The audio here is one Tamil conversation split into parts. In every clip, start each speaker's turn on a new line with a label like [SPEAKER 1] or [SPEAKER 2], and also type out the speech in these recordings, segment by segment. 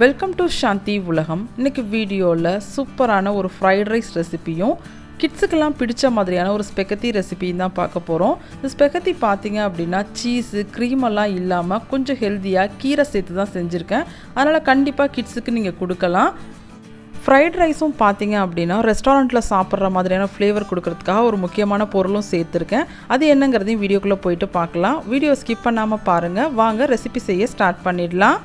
[SPEAKER 1] வெல்கம் டு சாந்தி உலகம். இன்னைக்கு வீடியோவில் சூப்பரான ஒரு ஃப்ரைட் ரைஸ் ரெசிபியும் கிட்ஸுக்கெல்லாம் பிடிச்ச மாதிரியான ஒரு ஸ்பெகத்தி ரெசிபியும் தான் பார்க்க போகிறோம். இந்த ஸ்பெகத்தி பார்த்தீங்க அப்படின்னா சீஸு க்ரீமெல்லாம் இல்லாமல் கொஞ்சம் ஹெல்த்தியாக கீரை சேர்த்து தான் செஞ்சுருக்கேன். அதனால் கண்டிப்பாக கிட்ஸுக்கு நீங்கள் கொடுக்கலாம். ஃப்ரைட் ரைஸும் பார்த்தீங்க அப்படின்னா ரெஸ்டாரண்ட்டில் சாப்பிட்ற மாதிரியான ஃப்ளேவர் கொடுக்கறதுக்காக ஒரு முக்கியமான பொருளும் சேர்த்துருக்கேன். அது என்னங்கிறதையும் வீடியோக்குள்ளே போயிட்டு பார்க்கலாம். வீடியோ ஸ்கிப் பண்ணாமல் பாருங்கள். வாங்க ரெசிபி செய்ய ஸ்டார்ட் பண்ணிடலாம்.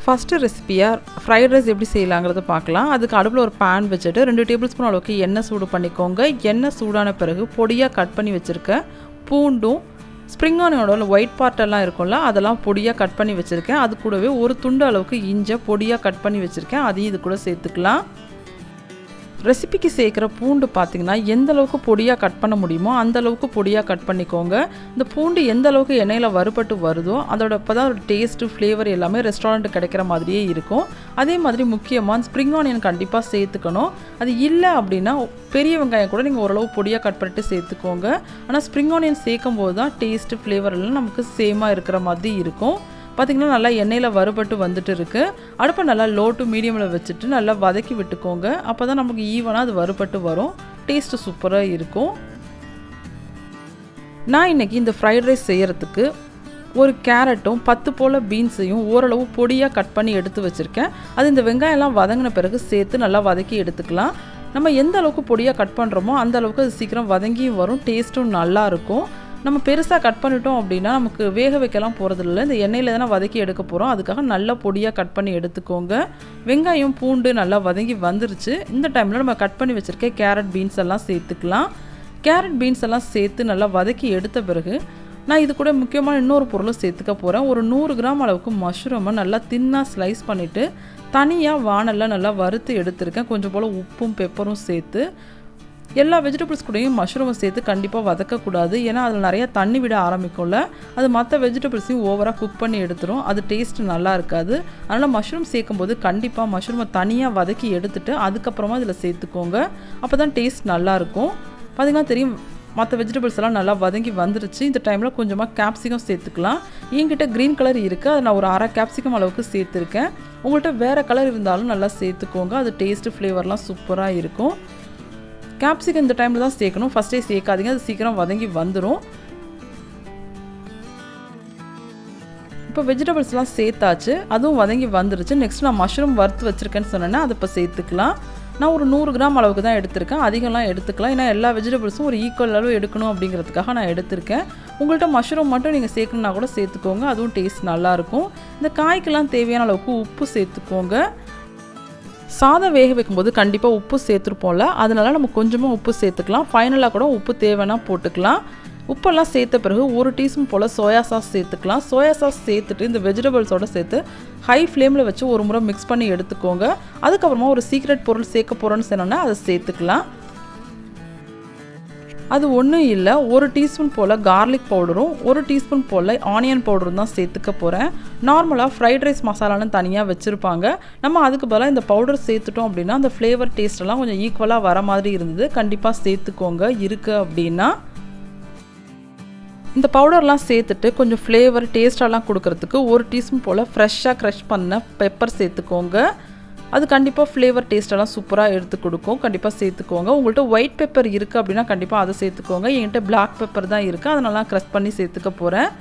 [SPEAKER 1] ஃபஸ்ட்டு ரெசிபியாக ஃப்ரைட் ரைஸ் எப்படி செய்யலாங்கிறத பார்க்கலாம். அதுக்கு அடுப்பில் ஒரு பேன் வச்சுட்டு 2 டேபிள் ஸ்பூன் அளவுக்கு எண்ணெய் சூடு பண்ணிக்கோங்க. எண்ணெய் சூடான பிறகு பொடியாக கட் பண்ணி வச்சுருக்கேன் பூண்டும் ஸ்ப்ரிங் ஆனியனோட ஒயிட் பார்ட்டெல்லாம் இருக்கும்ல அதெல்லாம் பொடியாக கட் பண்ணி வச்சுருக்கேன். அது கூடவே ஒரு துண்டு அளவுக்கு இஞ்சி பொடியாக கட் பண்ணி வச்சுருக்கேன். அதையும் இது கூட சேர்த்துக்கலாம். ரெசிபிக்கு சேர்க்குற பூண்டு பார்த்திங்கன்னா எந்த அளவுக்கு பொடியாக கட் பண்ண முடியுமோ அந்த அளவுக்கு பொடியாக கட் பண்ணிக்கோங்க. இந்த பூண்டு எந்த அளவுக்கு எண்ணெயில் வறுபட்டு வருதோ அதோட இப்போ தான் ஒரு டேஸ்ட்டு ஃப்ளேவர் எல்லாமே ரெஸ்டாரண்ட்டு கிடைக்கிற மாதிரியே இருக்கும். அதே மாதிரி முக்கியமாக ஸ்ப்ரிங் ஆனியன் கண்டிப்பாக சேர்த்துக்கணும். அது இல்லை அப்படின்னா பெரிய வெங்காயம் கூட நீங்கள் ஓரளவு பொடியாக கட் பண்ணிட்டு சேர்த்துக்கோங்க. ஆனால் ஸ்ப்ரிங் ஆனியன் சேர்க்கும் போது தான் டேஸ்ட்டு ஃப்ளேவர் எல்லாம் நமக்கு சேமாக இருக்கிற மாதிரி இருக்கும். பார்த்திங்கன்னா நல்லா எண்ணெயில் வறுபட்டு வந்துட்டு இருக்குது. அடுப்பை நல்லா லோ டு மீடியமில் வச்சுட்டு நல்லா வதக்கி விட்டுக்கோங்க. அப்போ தான் நமக்கு ஈவனாக அது வறுபட்டு வரும். டேஸ்ட்டு சூப்பராக இருக்கும். நான் இன்றைக்கி இந்த ஃப்ரைட் ரைஸ் செய்கிறதுக்கு ஒரு கேரட்டும் 10 போல் பீன்ஸையும் ஓரளவு பொடியாக கட் பண்ணி எடுத்து வச்சுருக்கேன். அது இந்த வெங்காயம்லாம் வதங்கின பிறகு சேர்த்து நல்லா வதக்கி எடுத்துக்கலாம். நம்ம எந்த அளவுக்கு பொடியாக கட் பண்ணுறோமோ அந்த அளவுக்கு அது சீக்கிரம் வதங்கியும் வரும். டேஸ்ட்டும் நல்லாயிருக்கும். நம்ம பெருசாக கட் பண்ணிட்டோம் அப்படின்னா நமக்கு வேக வைக்கலாம் போகிறதில்ல. இந்த எண்ணெயில் தானே வதக்கி எடுக்க போகிறோம். அதுக்காக நல்லா பொடியாக கட் பண்ணி எடுத்துக்கோங்க. வெங்காயம் பூண்டு நல்லா வதங்கி வந்துருச்சு. இந்த டைமில் நம்ம கட் பண்ணி வச்சுருக்க கேரட் பீன்ஸ் எல்லாம் சேர்த்துக்கலாம். கேரட் பீன்ஸ் எல்லாம் சேர்த்து நல்லா வதக்கி எடுத்த பிறகு நான் இது கூட முக்கியமான இன்னொரு பொருளும் சேர்த்துக்க போகிறேன். ஒரு 100 கிராம் அளவுக்கு மஷ்ரூமை நல்லா தின்னாக ஸ்லைஸ் பண்ணிவிட்டு தனியாக வானலில் நல்லா வறுத்து எடுத்துருக்கேன். கொஞ்சம் போல் உப்பும் பெப்பரும் சேர்த்து எல்லா வெஜிடபிள்ஸ் கூடயும் மஷ்ரூமை சேர்த்து கண்டிப்பாக வதக்கக்கூடாது. ஏன்னா அதில் நிறையா தண்ணி விட ஆரம்பிக்கும்ல. அது மற்ற வெஜிடபிள்ஸையும் ஓவராக குக் பண்ணி எடுத்துரும். அது டேஸ்ட்டு நல்லா இருக்காது. அதனால் மஷ்ரூம் சேர்க்கும்போது கண்டிப்பாக மஷ்ரூமை தனியாக வதக்கி எடுத்துகிட்டு அதுக்கப்புறமா இதில் சேர்த்துக்கோங்க. அப்போ தான் டேஸ்ட் நல்லாயிருக்கும். பார்த்திங்கன்னா தெரியும் மற்ற வெஜிடபிள்ஸ் எல்லாம் நல்லா வதங்கி வந்துருச்சு. இந்த டைமில் கொஞ்சமாக கேப்சிகம் சேர்த்துக்கலாம். என்கிட்ட க்ரீன் கலர் இருக்குது. அதை நான் ஒரு அரை கேப்சிகம் அளவுக்கு சேர்த்துருக்கேன். உங்கள்கிட்ட வேறு கலர் இருந்தாலும் நல்லா சேர்த்துக்கோங்க. அது டேஸ்ட்டு ஃப்ளேவர்லாம் சூப்பராக இருக்கும். கேப்சிகம் இந்த டைமில் தான் சேர்க்கணும். ஃபஸ்ட்டே சேர்க்காதீங்க. அது சீக்கிரம் வதங்கி வந்துடும். இப்போ வெஜிடபிள்ஸ்லாம் சேர்த்தாச்சு. அதுவும் வதங்கி வந்துருச்சு. நெக்ஸ்ட் நான் மஷ்ரூம் வறுத்து வச்சுருக்கேன்னு சொன்னேன்னா அதை இப்போ சேர்த்துக்கலாம். நான் ஒரு 100 கிராம் அளவுக்கு தான் எடுத்திருக்கேன். அதிகம்லாம் எடுத்துக்கலாம். ஏன்னா எல்லா வெஜிடபிள்ஸும் ஒரு ஈக்குவல் அளவு எடுக்கணும் அப்படிங்கிறதுக்காக நான் எடுத்திருக்கேன். உங்கள்கிட்ட மஷ்ரூம் மட்டும் நீங்கள் சேர்க்கணுன்னா கூட சேர்த்துக்கோங்க. அதுவும் டேஸ்ட் நல்லாயிருக்கும். இந்த காய்க்கெல்லாம் தேவையான அளவுக்கு உப்பு சேர்த்துக்கோங்க. சாதம் வேக வைக்கும்போது கண்டிப்பாக உப்பு சேர்த்துருப்போம்ல, அதனால நம்ம கொஞ்சமாக உப்பு சேர்த்துக்கலாம். ஃபைனலாக கூட உப்பு தேவைன்னா போட்டுக்கலாம். உப்பெல்லாம் சேர்த்த பிறகு 1 டீஸ்பூன் போல் சோயா சாஸ் சேர்த்துக்கலாம். சோயா சாஸ் சேர்த்துட்டு இந்த வெஜிடபிள்ஸோடு சேர்த்து ஹை ஃப்ளேமில் வச்சு ஒரு முறை மிக்ஸ் பண்ணி எடுத்துக்கோங்க. அதுக்கப்புறமா ஒரு சீக்ரெட் பொருள் சேர்க்க போகிறோன்னு சொன்னோன்னா அதை சேர்த்துக்கலாம். அது ஒன்றும் இல்லை, 1 டீஸ்பூன் போல் கார்லிக் பவுடரும் 1 டீஸ்பூன் போல் ஆனியன் பவுடரும் தான் சேர்த்துக்க போகிறேன். நார்மலாக ஃப்ரைட் ரைஸ் மசாலான்னு தனியாக வச்சுருப்பாங்க. நம்ம அதுக்கு பதிலாக இந்த பவுடர் சேர்த்துட்டோம் அப்படின்னா அந்த ஃப்ளேவர் டேஸ்ட்டெல்லாம் கொஞ்சம் ஈக்குவலாக வர மாதிரி இருந்தது. கண்டிப்பாக சேர்த்துக்கோங்க இருக்குது அப்படின்னா. இந்த பவுடர்லாம் சேர்த்துட்டு கொஞ்சம் ஃப்ளேவர் டேஸ்ட்டெல்லாம் கொடுக்கறதுக்கு 1 டீஸ்பூன் போல் ஃப்ரெஷ்ஷாக க்ரஷ் பண்ண பெப்பர் சேர்த்துக்கோங்க. அது கண்டிப்பாக ஃப்ளேவர் டேஸ்ட்டெல்லாம் சூப்பராக எடுத்து கொடுக்கும். கண்டிப்பாக சேர்த்துக்கோங்க. உங்கள்கிட்ட ஒயிட் பெப்பர் இருக்குது அப்படின்னா கண்டிப்பாக அதை சேர்த்துக்கோங்க. என்கிட்ட பிளாக் பெப்பர் தான் இருக்குது. அதனால க்ரஷ் பண்ணி சேர்த்துக்க போகிறேன்.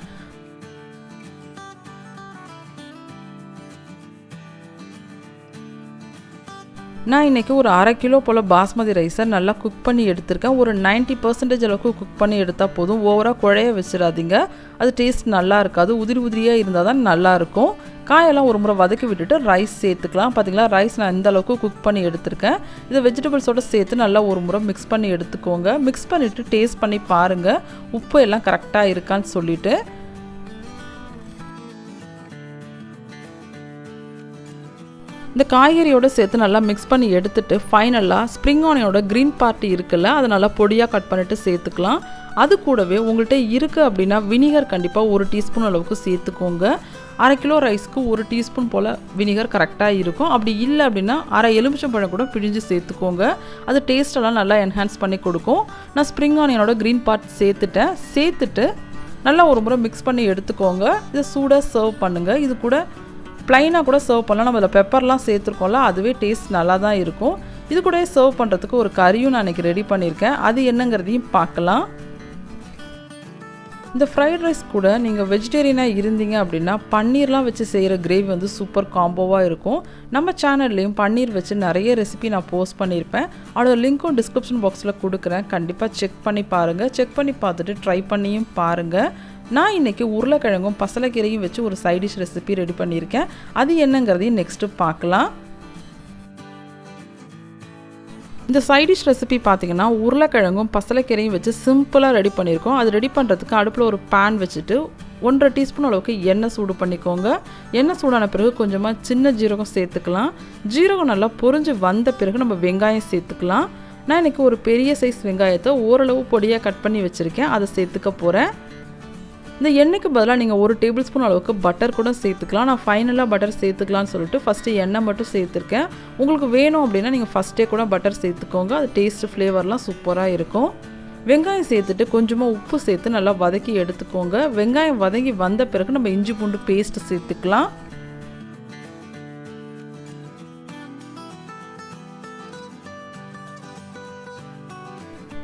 [SPEAKER 1] நான் இன்றைக்கி ஒரு 1/2 கிலோ போல் பாஸ்மதி ரைஸை நல்லா குக் பண்ணி எடுத்திருக்கேன். ஒரு 90% அளவுக்கு குக் பண்ணி எடுத்தால் போதும். ஓவராக குழைய வச்சிடாதீங்க. அது டேஸ்ட் நல்லா இருக்காது. உதிரி உதிரியாக இருந்தால் தான் நல்லாயிருக்கும். காயெல்லாம் ஒரு முறை வதக்கி விட்டுட்டு ரைஸ் சேர்த்துக்கலாம். பார்த்திங்களா, ரைஸ் நான் இந்த அளவுக்கு குக் பண்ணி எடுத்திருக்கேன். இதை வெஜிடபிள்ஸோடு சேர்த்து நல்லா ஒரு முறை மிக்ஸ் பண்ணி எடுத்துக்கோங்க. மிக்ஸ் பண்ணிவிட்டு டேஸ்ட் பண்ணி பாருங்கள் உப்பு எல்லாம் கரெக்டாக இருக்கான்னு சொல்லிவிட்டு. இந்த காய்கறியோடு சேர்த்து நல்லா மிக்ஸ் பண்ணி எடுத்துகிட்டு ஃபைனலாக ஸ்ப்ரிங் ஆனியனோட க்ரீன் பார்ட்டி இருக்குல்ல அதை நல்லா பொடியாக கட் பண்ணிவிட்டு சேர்த்துக்கலாம். அது கூடவே உங்கள்கிட்ட இருக்குது அப்படின்னா வினிகர் கண்டிப்பாக 1 டீஸ்பூன் அளவுக்கு சேர்த்துக்கோங்க. 1/2 கிலோ ரைஸ்க்கு 1 டீஸ்பூன் போல் வினிகர் கரெக்டாக இருக்கும். அப்படி இல்லை அப்படின்னா அரை எலுமிச்சம்பழம் கூட பிழிஞ்சு சேர்த்துக்கோங்க. அது டேஸ்ட்டெல்லாம் நல்லா என்ஹான்ஸ் பண்ணி கொடுக்கும். நான் ஸ்ப்ரிங் ஆனியனோட க்ரீன் பார்ட் சேர்த்துட்டு நல்லா ஒரு முறை மிக்ஸ் பண்ணி எடுத்துக்கோங்க. இதை சூடாக சர்வ் பண்ணுங்கள். இது கூட ப்ளைனாக கூட சர்வ் பண்ணலாம். நம்ம அதில் பெப்பர்லாம் சேர்த்துருக்கோம்ல, அதுவே டேஸ்ட் நல்லா தான் இருக்கும். இது கூட சர்வ் பண்ணுறதுக்கு ஒரு கறியும் நான் இன்றைக்கி ரெடி பண்ணியிருக்கேன். அது என்னங்கிறதையும் பார்க்கலாம். இந்த ஃப்ரைட் ரைஸ் கூட நீங்கள் வெஜிடேரியனாக இருந்தீங்க அப்படின்னா பன்னீர்லாம் வச்சு செய்கிற கிரேவி வந்து சூப்பர் காம்போவாக இருக்கும். நம்ம சேனல்லையும் பன்னீர் வச்சு நிறைய ரெசிபி நான் போஸ்ட் பண்ணியிருப்பேன். அதோட லிங்க்கும் டிஸ்கிரிப்ஷன் பாக்ஸில் கொடுக்குறேன். கண்டிப்பாக செக் பண்ணி பாருங்கள். செக் பண்ணி பார்த்துட்டு ட்ரை பண்ணியும் பாருங்கள். நான் இன்றைக்கி உருளைக்கிழங்கும் பசலைக்கீரையும் வச்சு ஒரு சைட் டிஷ் ரெசிபி ரெடி பண்ணியிருக்கேன். அது என்னங்கிறதையும் நெக்ஸ்ட்டு பார்க்கலாம். இந்த சைட் டிஷ் ரெசிபி பார்த்திங்கன்னா உருளைக்கிழங்கும் பசலைக்கீரையும் வச்சு சிம்பிளாக ரெடி பண்ணியிருக்கோம். அது ரெடி பண்ணுறதுக்கு அடுப்பில் ஒரு பேன் வச்சுட்டு 1.5 டீஸ்பூன் அளவுக்கு எண்ணெய் சூடு பண்ணிக்கோங்க. எண்ணெய் சூடான பிறகு கொஞ்சமாக சின்ன ஜீரகம் சேர்த்துக்கலாம். ஜீரகம் நல்லா பொரிஞ்சு வந்த பிறகு நம்ம வெங்காயம் சேர்த்துக்கலாம். நான் இன்றைக்கி ஒரு பெரிய சைஸ் வெங்காயத்தை ஓரளவு பொடியாக கட் பண்ணி வச்சுருக்கேன். அதை சேர்த்துக்க போகிறேன். இந்த எண்ணெய்க்கு பதிலாக நீங்கள் 1 டேபிள் ஸ்பூன் அளவுக்கு பட்டர் கூட சேர்த்துக்கலாம். நான் ஃபைனலாக பட்டர் சேர்த்துக்கலான்னு சொல்லிட்டு ஃபஸ்ட்டு எண்ணெய் மட்டும் சேர்த்துருக்கேன். உங்களுக்கு வேணும் அப்படின்னா நீங்கள் ஃபஸ்ட்டே கூட பட்டர் சேர்த்துக்கோங்க. அது டேஸ்ட்டு ஃப்ளேவர்லாம் சூப்பராக இருக்கும். வெங்காயம் சேர்த்துட்டு கொஞ்சமாக உப்பு சேர்த்து நல்லா வதக்கி எடுத்துக்கோங்க. வெங்காயம் வதங்கி வந்த பிறகு நம்ம இஞ்சி பூண்டு பேஸ்ட்டு சேர்த்துக்கலாம்.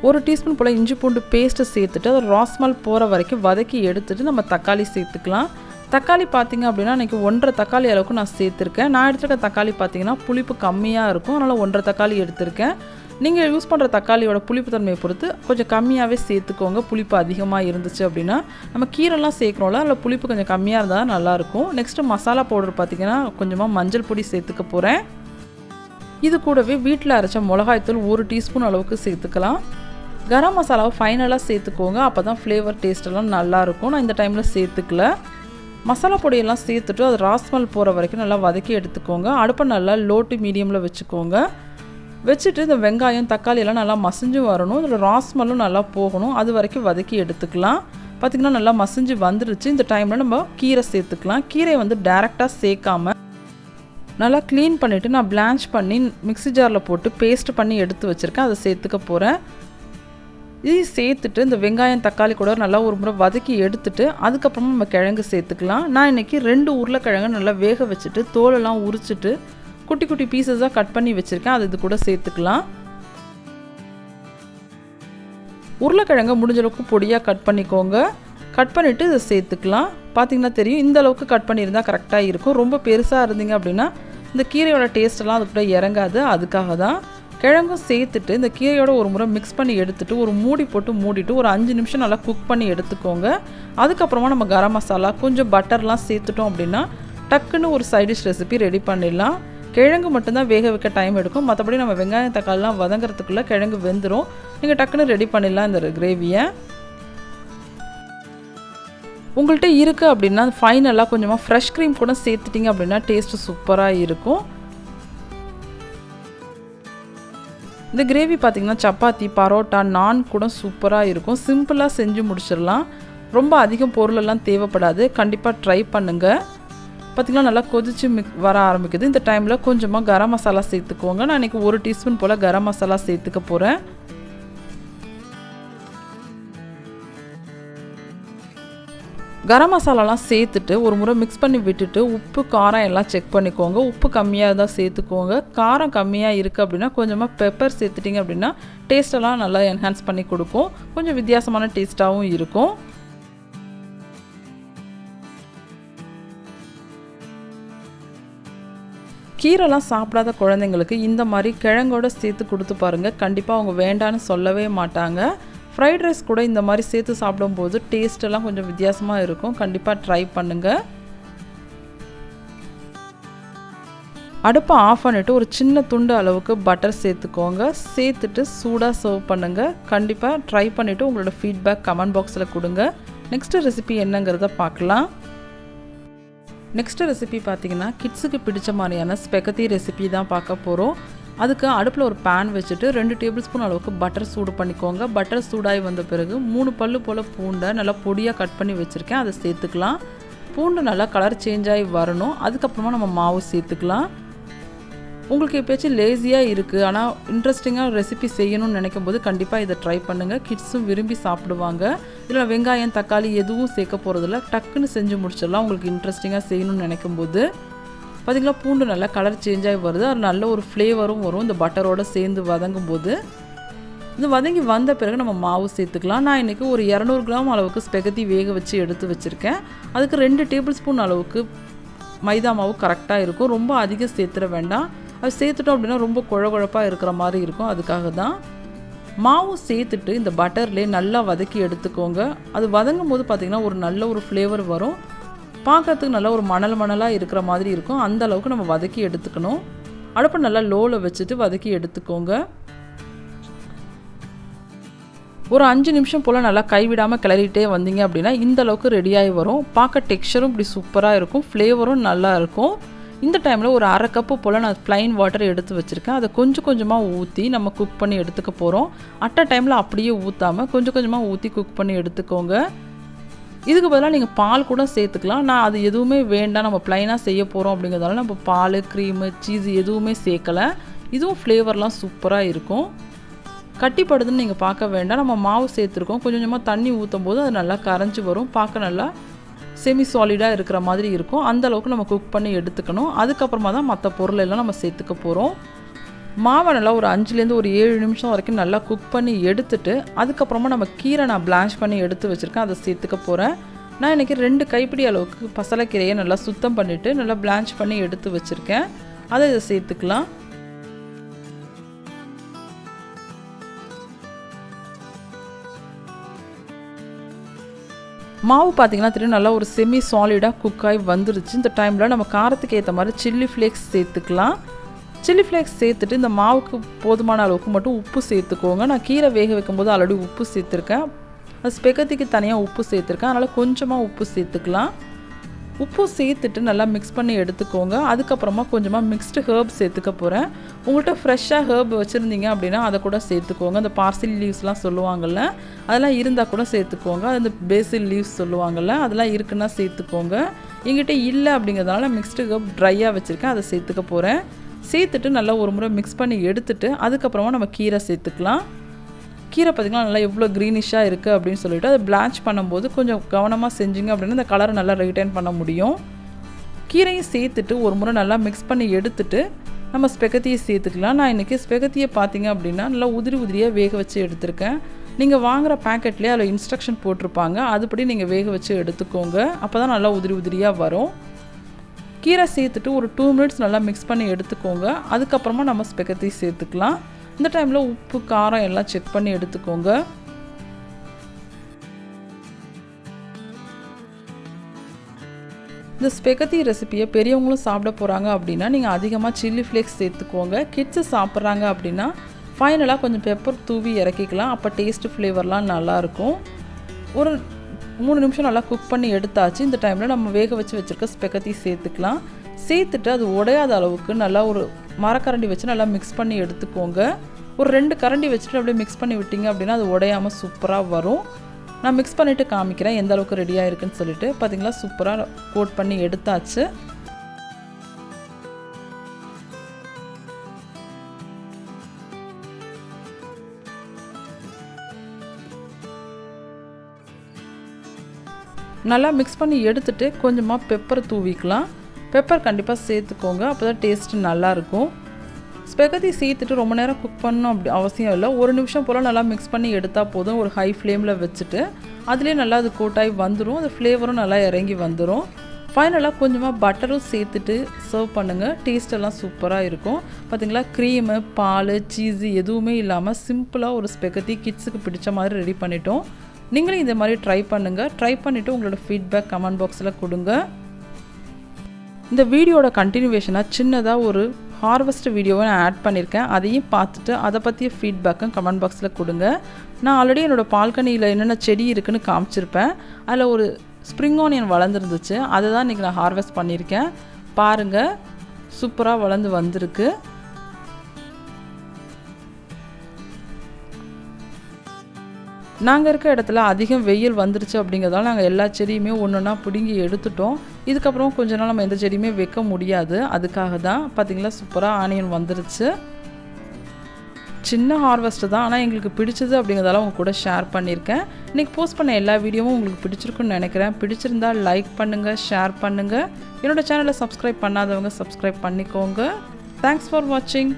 [SPEAKER 1] 1 டீஸ்பூன் போல் இஞ்சி பூண்டு பேஸ்ட்டு சேர்த்துட்டு அதை ராஸ்மல் போகிற வரைக்கும் வதக்கி எடுத்துகிட்டு நம்ம தக்காளி சேர்த்துக்கலாம். தக்காளி பார்த்திங்க அப்படின்னா இன்றைக்கி 1.5 தக்காளி அளவுக்கு நான் சேர்த்துருக்கேன். நான் எடுத்துருக்க தக்காளி பார்த்திங்கன்னா புளிப்பு கம்மியாக இருக்கும். அதனால் 1.5 தக்காளி எடுத்திருக்கேன். நீங்கள் யூஸ் பண்ணுற தக்காளியோட புளிப்பு தன்மையை பொறுத்து கொஞ்சம் கம்மியாகவே சேர்த்துக்கோங்க. புளிப்பு அதிகமாக இருந்துச்சு அப்படின்னா நம்ம கீரைலாம் சேர்க்குறோம்ல, அதில் புளிப்பு கொஞ்சம் கம்மியாக இருந்தால் நல்லாயிருக்கும். நெக்ஸ்ட்டு மசாலா பவுடர் பார்த்திங்கன்னா கொஞ்சமாக மஞ்சள் பொடி சேர்த்துக்க போகிறேன். இது கூடவே வீட்டில் அரைச்ச மிளகாய்த்தூள் 1 டீஸ்பூன் அளவுக்கு சேர்த்துக்கலாம். கரம் மசாலாவை ஃபைனலாக சேர்த்துக்கோங்க. அப்போ தான் ஃப்ளேவர் டேஸ்ட்டெல்லாம் நல்லாயிருக்கும். நான் இந்த டைமில் சேர்த்துக்கல. மசாலா பொடியெல்லாம் சேர்த்துட்டு அது ராஸ்மல் போகிற வரைக்கும் நல்லா வதக்கி எடுத்துக்கோங்க. அடுப்பை நல்லா லோ டு மீடியமில் வச்சுக்கோங்க. வச்சுட்டு இந்த வெங்காயம் தக்காளி எல்லாம் நல்லா மசிஞ்சு வரணும். இதில் ராஸ்மலும் நல்லா போகணும். அது வரைக்கும் வதக்கி எடுத்துக்கலாம். பார்த்திங்கன்னா நல்லா மசிஞ்சு வந்துடுச்சு. இந்த டைமில் நம்ம கீரை சேர்த்துக்கலாம். கீரையை வந்து டேரெக்டாக சேர்க்காம நல்லா க்ளீன் பண்ணிவிட்டு நான் பிளான்ச் பண்ணி மிக்ஸி ஜாரில் போட்டு பேஸ்ட் பண்ணி எடுத்து வச்சுருக்கேன். அதை சேர்த்துக்க போகிறேன். இதையும் சேர்த்துட்டு இந்த வெங்காயம் தக்காளி கூட நல்லா ஒரு முறை வதக்கி எடுத்துட்டு அதுக்கப்புறமா நம்ம கிழங்கு சேர்த்துக்கலாம். நான் இன்றைக்கி 2 உருளைக்கிழங்கு நல்லா வேக வச்சுட்டு தோலெல்லாம் உரிச்சிட்டு குட்டி குட்டி பீசஸாக கட் பண்ணி வச்சுருக்கேன். அது இது கூட சேர்த்துக்கலாம். உருளைக்கிழங்கு முடிஞ்ச அளவுக்கு பொடியாக கட் பண்ணிக்கோங்க. கட் பண்ணிவிட்டு இதை சேர்த்துக்கலாம். பார்த்திங்கன்னா தெரியும், இந்த அளவுக்கு கட் பண்ணியிருந்தால் கரெக்டாக இருக்கும். ரொம்ப பெருசாக இருந்தீங்க அப்படின்னா இந்த கீரையோட டேஸ்ட்டெல்லாம் அது கூட இறங்காது. அதுக்காக தான் கிழங்கும் சேர்த்துட்டு இந்த கீரையோட ஒரு முறை மிக்ஸ் பண்ணி எடுத்துகிட்டு ஒரு மூடி போட்டு மூடிட்டு ஒரு 5 நிமிஷம் நல்லா குக் பண்ணி எடுத்துக்கோங்க. அதுக்கப்புறமா நம்ம கரம் மசாலா கொஞ்சம் பட்டர்லாம் சேர்த்துட்டோம் அப்படின்னா டக்குன்னு ஒரு சைட் டிஷ் ரெசிபி ரெடி பண்ணிடலாம். கிழங்கு மட்டும்தான் வேக வைக்க டைம் எடுக்கும். மற்றபடி நம்ம வெங்காயம் தக்காளிலாம் வதங்கிறதுக்குள்ளே கிழங்கு வெந்துடும். நீங்கள் டக்குன்னு ரெடி பண்ணிடலாம் இந்த கிரேவியை. உங்கள்கிட்ட இருக்குது அப்படின்னா ஃபைனலாக கொஞ்சமாக ஃப்ரெஷ் க்ரீம் கூட சேர்த்துட்டிங்க அப்படின்னா டேஸ்ட்டு சூப்பராக இருக்கும். இந்த கிரேவி பார்த்திங்கன்னா சப்பாத்தி பரோட்டா நான் கூட சூப்பராக இருக்கும். சிம்பிளாக செஞ்சு முடிச்சிடலாம். ரொம்ப அதிகம் பொருளெல்லாம் தேவைப்படாது. கண்டிப்பாக ட்ரை பண்ணுங்கள். பார்த்திங்கன்னா நல்லா கொதிச்சு வர ஆரம்பிக்குது. இந்த டைமில் கொஞ்சமாக கரம் மசாலா சேர்த்துக்கோங்க. நான் இன்றைக்கி 1 டீஸ்பூன் போல் கரம் மசாலா சேர்த்துக்க போகிறேன். கரம் மசாலாலாம் சேர்த்துட்டு ஒரு முறை மிக்ஸ் பண்ணி விட்டுட்டு உப்பு காரம் எல்லாம் செக் பண்ணிக்கோங்க. உப்பு கம்மியாக இருந்தால் சேர்த்துக்கோங்க. காரம் கம்மியாக இருக்குது அப்படின்னா கொஞ்சமாக பெப்பர் சேர்த்துட்டிங்க அப்படின்னா டேஸ்ட்டெல்லாம் நல்லா என்ஹான்ஸ் பண்ணி கொடுக்கும். கொஞ்சம் வித்தியாசமான டேஸ்ட்டாகவும் இருக்கும். கீரைலாம் சாப்பிடாத குழந்தைங்களுக்கு இந்த மாதிரி கிழங்கோட சேர்த்து கொடுத்து பாருங்கள். கண்டிப்பாக அவங்க வேண்டான்னு சொல்லவே மாட்டாங்க. ஃப்ரைட் ரைஸ் கூட இந்த மாதிரி சேர்த்து சாப்பிடும்போது டேஸ்ட்டெல்லாம் கொஞ்சம் வித்தியாசமாக இருக்கும். கண்டிப்பாக ட்ரை பண்ணுங்கள். அடுப்பை ஆஃப் பண்ணிவிட்டு ஒரு சின்ன துண்டு அளவுக்கு பட்டர் சேர்த்துக்கோங்க. சேர்த்துட்டு சூடாக சர்வ் பண்ணுங்கள். கண்டிப்பாக ட்ரை பண்ணிவிட்டு உங்களோட ஃபீட்பேக் கமெண்ட் பாக்ஸில் கொடுங்க. நெக்ஸ்ட்டு ரெசிபி என்னங்கிறத பார்க்கலாம். நெக்ஸ்ட்டு ரெசிபி பார்த்திங்கன்னா கிட்ஸுக்கு பிடிச்ச மாதிரியான ஸ்பெகத்தி ரெசிபி தான் பார்க்க போகிறோம். அதுக்கு அடுப்பில் ஒரு பேன் வச்சுட்டு 2 டேபிள் ஸ்பூன் அளவுக்கு பட்டர் சூடு பண்ணிக்கோங்க. பட்டர் சூடாகி வந்த பிறகு 3 பல்லு போல் பூண்டை நல்லா பொடியாக கட் பண்ணி வச்சுருக்கேன். அதை சேர்த்துக்கலாம். பூண்டு நல்லா கலர் சேஞ்ச் ஆகி வரணும். அதுக்கப்புறமா நம்ம மாவு சேர்த்துக்கலாம். உங்களுக்கு எப்பயாச்சும் லேசியாக இருக்குது ஆனால் இன்ட்ரெஸ்டிங்காக ரெசிபி செய்யணும்னு நினைக்கும் போது கண்டிப்பாக இதை ட்ரை பண்ணுங்கள். கிட்ஸும் விரும்பி சாப்பிடுவாங்க. இதில் வெங்காயம் தக்காளி எதுவும் சேர்க்க போகிறதில்ல. டக்குன்னு செஞ்சு முடிச்சிடலாம் உங்களுக்கு இன்ட்ரெஸ்டிங்காக செய்யணும்னு நினைக்கும் போது. பார்த்திங்களா பூண்டு நல்லா கலர் சேஞ்ச் ஆகி வருது. அது நல்ல ஒரு ஃப்ளேவரும் வரும் இந்த பட்டரோடு சேர்ந்து வதங்கும் போது. இது வதங்கி வந்த பிறகு நம்ம மாவு சேர்த்துக்கலாம். நான் இன்றைக்கி ஒரு 200 கிராம் அளவுக்கு ஸ்பெகத்தி வேக வச்சு எடுத்து வச்சுருக்கேன். அதுக்கு 2 டேபிள் ஸ்பூன் அளவுக்கு மைதா மாவு கரெக்டாக இருக்கும். ரொம்ப அதிகம் சேர்த்துட வேண்டாம். அது சேர்த்துட்டோம் அப்படின்னா ரொம்ப குழகுழப்பாக இருக்கிற மாதிரி இருக்கும். அதுக்காக தான் மாவு சேர்த்துட்டு இந்த பட்டர்லேயே நல்லா வதக்கி எடுத்துக்கோங்க. அது வதங்கும் போது பார்த்திங்கன்னா ஒரு நல்ல ஒரு ஃப்ளேவர் வரும். பார்க்குறதுக்கு நல்லா ஒரு மணலாக இருக்கிற மாதிரி இருக்கும். அந்த அளவுக்கு நம்ம வதக்கி எடுத்துக்கணும். அடுப்பை நல்லா லோவில் வச்சுட்டு வதக்கி எடுத்துக்கோங்க. ஒரு 5 நிமிஷம் போல் நல்லா கைவிடாமல் கிளறிட்டே வந்தீங்க அப்படின்னா இந்த அளவுக்கு ரெடியாகி வரும். பார்க்க டெக்ஸ்சரும் இப்படி சூப்பராக இருக்கும், ஃப்ளேவரும் நல்லா இருக்கும். இந்த டைமில் ஒரு 1/2 கப்பு போல் நான் ப்ளைன் வாட்டர் எடுத்து வச்சுருக்கேன். அதை கொஞ்சம் கொஞ்சமாக ஊற்றி நம்ம குக் பண்ணி எடுத்துக்க போகிறோம். அட் அ டைமில் அப்படியே ஊற்றாமல் கொஞ்சம் கொஞ்சமாக ஊற்றி குக் பண்ணி எடுத்துக்கோங்க. இதுக்கு பதிலாக நீங்கள் பால் கூட சேர்த்துக்கலாம். நான் அது எதுவுமே வேண்டாம், நம்ம ப்ளைனாக செய்ய போகிறோம் அப்படிங்கிறதால நம்ம பால், க்ரீமு, சீஸு எதுவுமே சேர்க்கலை. இதுவும் ஃப்ளேவர்லாம் சூப்பராக இருக்கும். கட்டிப்படுதுன்னு நீங்கள் பார்க்க வேண்டாம். நம்ம மாவு சேர்த்துருக்கோம். கொஞ்சம் கொஞ்சமாக தண்ணி ஊற்றும் போது அது நல்லா கரைஞ்சி வரும். பார்க்க நல்லா செமி சாலிடாக இருக்கிற மாதிரி இருக்கும். அந்தளவுக்கு நம்ம குக் பண்ணி எடுத்துக்கணும். அதுக்கப்புறமா தான் மற்ற பொருள் எல்லாம் நம்ம சேர்த்துக்க போகிறோம். மாவை நல்லா ஒரு 5லேருந்து ஒரு 7 நிமிஷம் வரைக்கும் நல்லா குக் பண்ணி எடுத்துட்டு அதுக்கப்புறமா நம்ம கீரை நான் பிளான்ச் பண்ணி எடுத்து வச்சுருக்கேன், அதை சேர்த்துக்க போகிறேன். நான் இன்றைக்கி 2 கைப்பிடி அளவுக்கு பசலைக்கீரையை நல்லா சுத்தம் பண்ணிவிட்டு நல்லா பிளான்ச் பண்ணி எடுத்து வச்சுருக்கேன். அதை இதை சேர்த்துக்கலாம். மாவு பார்த்திங்கன்னா தெரியும் நல்லா ஒரு செமி சாலிடாக குக் ஆகி வந்துருச்சு. இந்த டைமில் நம்ம காரத்துக்கு ஏற்ற மாதிரி சில்லி ஃப்ளேக்ஸ் சேர்த்துக்கலாம். சில்லி ஃப்ளேக்ஸ் சேர்த்துட்டு இந்த மாவுக்கு போதுமான அளவுக்கு மட்டும் உப்பு சேர்த்துக்கோங்க. நான் கீரை வேக வைக்கும்போது ஆல்ரெடி உப்பு சேர்த்துருக்கேன். அது ஸ்பெகத்திக்கு தனியாக உப்பு சேர்த்துருக்கேன். அதனால் கொஞ்சமாக உப்பு சேர்த்துக்கலாம். உப்பு சேர்த்துட்டு நல்லா மிக்ஸ் பண்ணி எடுத்துக்கோங்க. அதுக்கப்புறமா கொஞ்சமாக மிக்ஸ்டு ஹர்ப் சேர்த்துக்க போகிறேன். உங்கள்கிட்ட ஃப்ரெஷ்ஷாக ஹர்ப் வச்சுருந்தீங்க அப்படின்னா அதை கூட சேர்த்துக்கோங்க. அந்த பார்சில் லீவ்ஸ்லாம் சொல்லுவாங்கள்ல, அதெல்லாம் இருந்தால் கூட சேர்த்துக்கோங்க. அந்த பேசில் லீவ்ஸ் சொல்லுவாங்கள்ல, அதெல்லாம் இருக்குன்னா சேர்த்துக்கோங்க. எங்கிட்ட இல்லை அப்படிங்கிறதுனால மிக்ஸ்டு ஹர்ப் ட்ரையாக வச்சுருக்கேன், அதை சேர்த்துக்க போகிறேன். சேர்த்துட்டு நல்லா ஒரு முறை மிக்ஸ் பண்ணி எடுத்துட்டு அதுக்கப்புறமா நம்ம கீரை சேர்த்துக்கலாம். கீரை பார்த்திங்கன்னா நல்லா எவ்வளோ க்ரீனிஷாக இருக்குது அப்படின்னு சொல்லிவிட்டு அதை பிளான்ச் பண்ணும்போது கொஞ்சம் கவனமாக செஞ்சிங்க அப்படின்னா இந்த கலரை நல்லா ரிட்டைன் பண்ண முடியும். கீரையும் சேர்த்துட்டு ஒரு முறை நல்லா மிக்ஸ் பண்ணி எடுத்துட்டு நம்ம ஸ்பெகத்தியை சேர்த்துக்கலாம். நான் இன்றைக்கி ஸ்பெகத்தியை பார்த்திங்க அப்படின்னா நல்லா உதிரி உதிரியாக வேக வச்சு எடுத்திருக்கேன். நீங்கள் வாங்குகிற பேக்கெட்லேயே அதில் இன்ஸ்ட்ரக்ஷன் போட்டிருப்பாங்க, அதுபடி நீங்கள் வேக வச்சு எடுத்துக்கோங்க. அப்போ தான் நல்லா உதிரி உதிரியாக வரும். கீரை சேர்த்துட்டு ஒரு 2 மினிட்ஸ் நல்லா மிக்ஸ் பண்ணி எடுத்துக்கோங்க. அதுக்கப்புறமா நம்ம ஸ்பெகத்தி சேர்த்துக்கலாம். இந்த டைமில் உப்பு காரம் எல்லாம் செக் பண்ணி எடுத்துக்கோங்க. இந்த ஸ்பெகத்தி ரெசிபியை பெரியவங்களும் சாப்பிட போகிறாங்க அப்படின்னா நீங்கள் அதிகமாக சில்லி ஃப்ளேக்ஸ் சேர்த்துக்கோங்க. கிட்ஸு சாப்பிட்றாங்க அப்படின்னா ஃபைனலாக கொஞ்சம் பெப்பர் தூவி இறக்கிக்கலாம். அப்போ டேஸ்ட்டு ஃப்ளேவர்லாம் நல்லாயிருக்கும். ஒரு 3 நிமிஷம் நல்லா குக் பண்ணி எடுத்தாச்சு. இந்த டைமில் நம்ம வேக வச்சுருக்க ஸ்பெகத்தி சேர்த்துக்கலாம். சேர்த்துட்டு அது உடையாத அளவுக்கு நல்லா ஒரு மரக்கரண்டி வச்சு நல்லா மிக்ஸ் பண்ணி எடுத்துக்கோங்க. ஒரு 2 கரண்டி வச்சுட்டு அப்படியே மிக்ஸ் பண்ணி விட்டிங்க அப்படின்னா அது உடையாமல் சூப்பராக வரும். நான் மிக்ஸ் பண்ணிவிட்டு காமிக்கிறேன் எந்த அளவுக்கு ரெடியாக இருக்குன்னு சொல்லிட்டு. பார்த்திங்களா சூப்பராக கோட் பண்ணி எடுத்தாச்சு. நல்லா மிக்ஸ் பண்ணி எடுத்துட்டு கொஞ்சமாக பெப்பர் தூவிக்கலாம். பெப்பர் கண்டிப்பாக சேர்த்துக்கோங்க, அப்போ தான் டேஸ்ட்டு நல்லாயிருக்கும். ஸ்பெகத்தி சேர்த்துட்டு ரொம்ப நேரம் குக் பண்ணணும் அப்படி அவசியம் இல்லை. 1 நிமிஷம் போல் நல்லா மிக்ஸ் பண்ணி எடுத்தால் போதும். ஒரு ஹை ஃப்ளேமில் வச்சுட்டு அதுலேயே நல்லா அது கோட்டாகி வந்துடும். அது ஃப்ளேவரும் நல்லா இறங்கி வந்துடும். ஃபைனலாக கொஞ்சமாக பட்டரும் சேர்த்துட்டு சர்வ் பண்ணுங்கள். டேஸ்ட்டெல்லாம் சூப்பராக இருக்கும். பார்த்திங்களா க்ரீமு, பால், சீஸு எதுவுமே இல்லாமல் சிம்பிளாக ஒரு ஸ்பெகத்தி கிட்ஸுக்கு பிடிச்ச மாதிரி ரெடி பண்ணிட்டோம். நீங்களும் இந்த மாதிரி ட்ரை பண்ணுங்கள். ட்ரை பண்ணிவிட்டு உங்களோட ஃபீட்பேக் கமெண்ட் பாக்ஸில் கொடுங்க. இந்த வீடியோட கண்டினியூவேஷனாக சின்னதாக ஒரு ஹார்வெஸ்ட் வீடியோவை நான் ஆட் பண்ணியிருக்கேன். அதையும் பார்த்துட்டு அதை பற்றிய ஃபீட்பேக்கும் கமெண்ட் பாக்ஸில் கொடுங்க. நான் ஆல்ரெடி என்னோடய பால்கனியில் என்னென்ன செடி இருக்குதுன்னு காமிச்சிருப்பேன். அதில் ஒரு ஸ்ப்ரிங் ஆனியன் வளர்ந்துருந்துச்சு, அதை தான் இன்றைக்கி நான் ஹார்வெஸ்ட் பண்ணியிருக்கேன். பாருங்கள் சூப்பராக வளர்ந்து வந்திருக்கு. நாங்கள் இருக்க இடத்துல அதிகம் வெயில் வந்துருச்சு அப்படிங்கிறதால நாங்கள் எல்லா செடியுமே ஒன்றா பிடுங்கி எடுத்துட்டோம். இதுக்கப்புறம் கொஞ்ச நாள் நம்ம எந்த செடியுமே வைக்க முடியாது. அதுக்காக தான் பார்த்திங்களா சூப்பராக ஆனியன் வந்துருச்சு. சின்ன ஹார்வெஸ்ட் தான், ஆனால் எங்களுக்கு பிடிச்சது அப்படிங்கிறதால உங்க கூட ஷேர் பண்ணியிருக்கேன். இன்றைக்கி போஸ்ட் பண்ண எல்லா வீடியோவும் உங்களுக்கு பிடிச்சிருக்குன்னு நினைக்கிறேன். பிடிச்சிருந்தா லைக் பண்ணுங்கள், ஷேர் பண்ணுங்கள். என்னோட சேனலை சப்ஸ்கிரைப் பண்ணாதவங்க சப்ஸ்கிரைப் பண்ணிக்கோங்க. தேங்க்ஸ் ஃபார் வாட்சிங்.